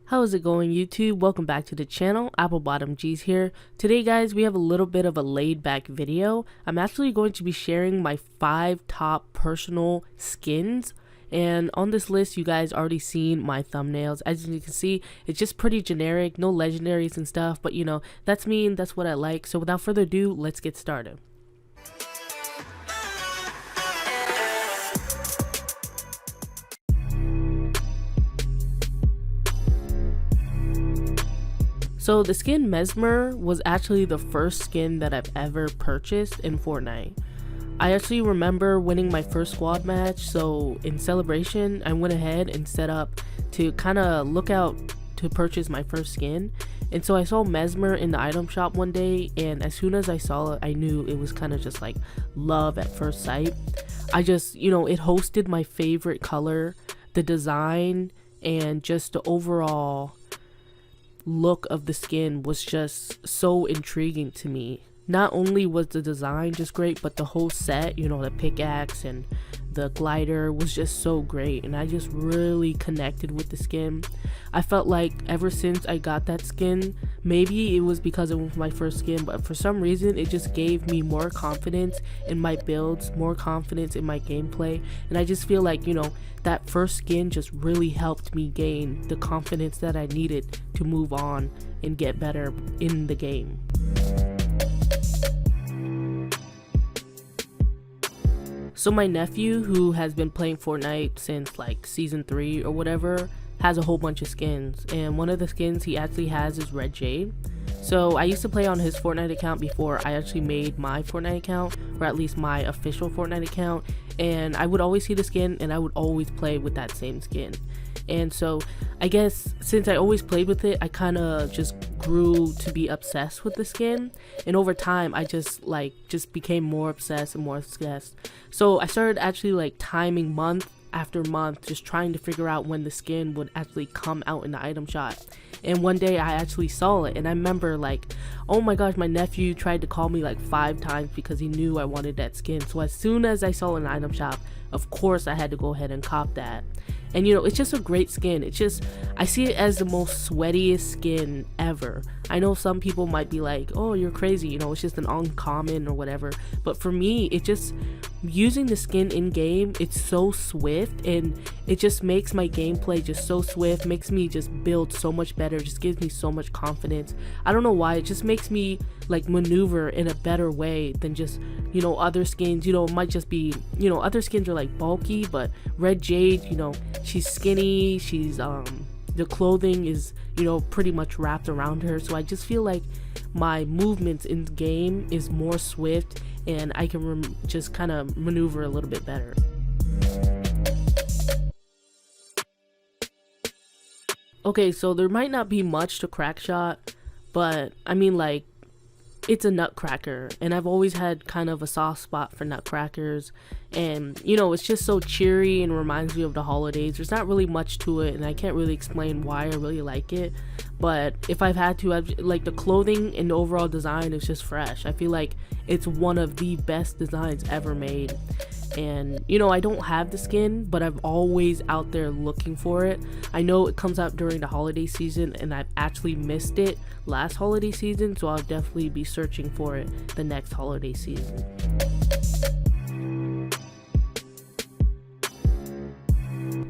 How is it going, YouTube? Welcome back to the channel. Apple Bottom G's here. Today guys, we have a little bit of a laid back video. I'm actually going to be sharing my 5 top personal skins, and on this list you guys already seen my thumbnails. As you can see, it's just pretty generic, no legendaries and stuff, but you know, that's me and that's what I like. So without further ado, let's get started. So the skin Mesmer was actually the first skin that I've ever purchased in Fortnite. I actually remember winning my first squad match, so in celebration I went ahead and set up to kind of look out to purchase my first skin. And so I saw Mesmer in the item shop one day, and as soon as I saw it, I knew it was kind of just like love at first sight. I just, you know, it hosted my favorite color, the design, and just the overall look of the skin was just so intriguing to me. Not only was the design just great, but the whole set, you know, the pickaxe and the glider was just so great, and I just really connected with the skin. I felt like ever since I got that skin, maybe it was because it was my first skin, but for some reason it just gave me more confidence in my builds, more confidence in my gameplay, and I just feel like, you know, that first skin just really helped me gain the confidence that I needed to move on and get better in the game. So my nephew, who has been playing Fortnite since like season 3 or whatever, has a whole bunch of skins, and one of the skins he actually has is Red Jade. So I used to play on his Fortnite account before I actually made my Fortnite account, or at least my official Fortnite account, and I would always see the skin and I would always play with that same skin. And so I guess since I always played with it, I kind of just grew to be obsessed with the skin, and over time I just became more obsessed and more obsessed. So I started actually like timing month after month, just trying to figure out when the skin would actually come out in the item shop. And one day I actually saw it, and I remember like, oh my gosh, my nephew tried to call me like 5 times because he knew I wanted that skin. So as soon as I saw it in the item shop, of course I had to go ahead and cop that. And you know, it's just a great skin. It's just, I see it as the most sweatiest skin ever. I know some people might be like, oh, you're crazy, you know, it's just an uncommon or whatever. But for me, it just, using the skin in game, it's so swift, and it just makes my gameplay just so swift, makes me just build so much better, just gives me so much confidence. I don't know why, it just makes me like maneuver in a better way than just, you know, other skins. You know, it might just be, you know, other skins are like bulky, but Red Jade, you know, she's skinny, she's the clothing is, you know, pretty much wrapped around her. So I just feel like my movements in the game is more swift, and I can just kind of maneuver a little bit better. Okay, so there might not be much to Crackshot, but I mean, like, it's a Nutcracker, and I've always had kind of a soft spot for Nutcrackers, and you know, it's just so cheery and reminds me of the holidays. There's not really much to it, and I can't really explain why I really like it, but if I've had to, like, the clothing and the overall design is just fresh. I feel like it's one of the best designs ever made. And you know, I don't have the skin, but I'm always out there looking for it. I know it comes out during the holiday season, and I've actually missed it last holiday season, so I'll definitely be searching for it the next holiday season.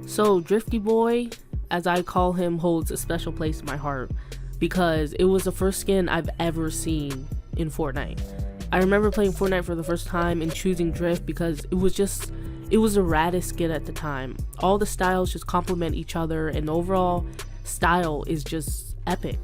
So Drifty Boy, as I call him, holds a special place in my heart because it was the first skin I've ever seen in Fortnite. I remember playing Fortnite for the first time and choosing Drift because it was the raddest skin at the time. All the styles just complement each other, and the overall style is just epic.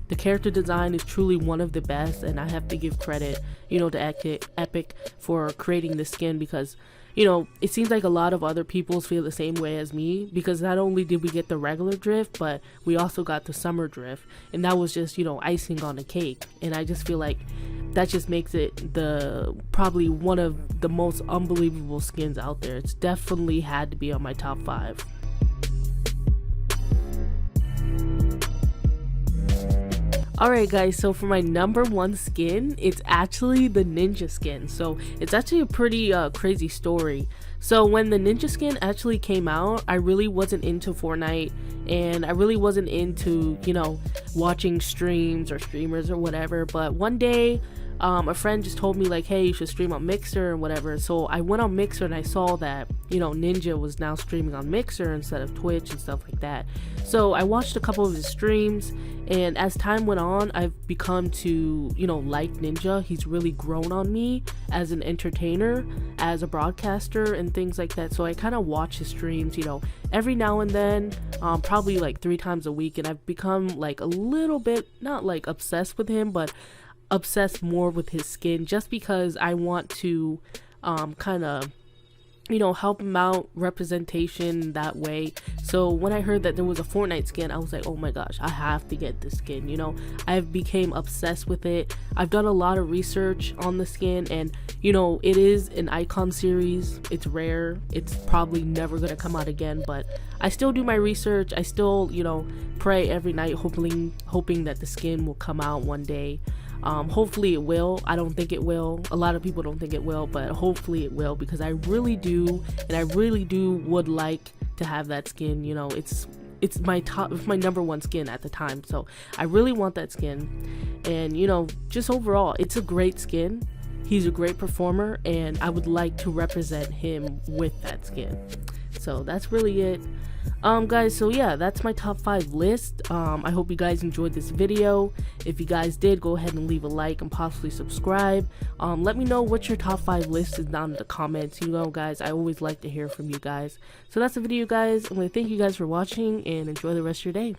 The character design is truly one of the best, and I have to give credit, you know, to Epic for creating this skin, because, you know, it seems like a lot of other people feel the same way as me, because not only did we get the regular Drift, but we also got the summer Drift, and that was just, you know, icing on the cake. And I just feel like that just makes it probably one of the most unbelievable skins out there. It's definitely had to be on my top 5. Alright guys, so for my number 1 skin, it's actually the ninja skin. So it's actually a pretty crazy story. So when the ninja skin actually came out, I really wasn't into Fortnite, and I really wasn't into, you know, watching streams or streamers or whatever. But one day, a friend just told me like, hey, you should stream on Mixer and whatever. So I went on Mixer and I saw that, you know, Ninja was now streaming on Mixer instead of Twitch and stuff like that. So I watched a couple of his streams, and as time went on, I've become to, you know, like Ninja. He's really grown on me as an entertainer, as a broadcaster, and things like that. So I kind of watch his streams, you know, every now and then, probably like 3 times a week, and I've become like a little bit, not like obsessed with him, but obsessed more with his skin, just because I want to kind of, you know, help him out, representation that way. So when I heard that there was a Fortnite skin, I was like, oh my gosh, I have to get this skin. You know, I became obsessed with it. I've done a lot of research on the skin, and you know, it is an icon series. It's rare. It's probably never gonna come out again, but I still do my research. I still, you know, pray every night, hoping that the skin will come out one day. Hopefully it will. I don't think it will. A lot of people don't think it will, but hopefully it will, because I really do, and I really do would like to have that skin. You know, it's my number one skin at the time, so I really want that skin. And you know, just overall, it's a great skin. He's a great performer, and I would like to represent him with that skin. So that's really it. Guys, so yeah, that's my top 5 list. I hope you guys enjoyed this video. If you guys did, go ahead and leave a like and possibly subscribe. Let me know what your top 5 list is down in the comments. You know, guys, I always like to hear from you guys. So that's the video, guys. I'm gonna thank you guys for watching, and enjoy the rest of your day.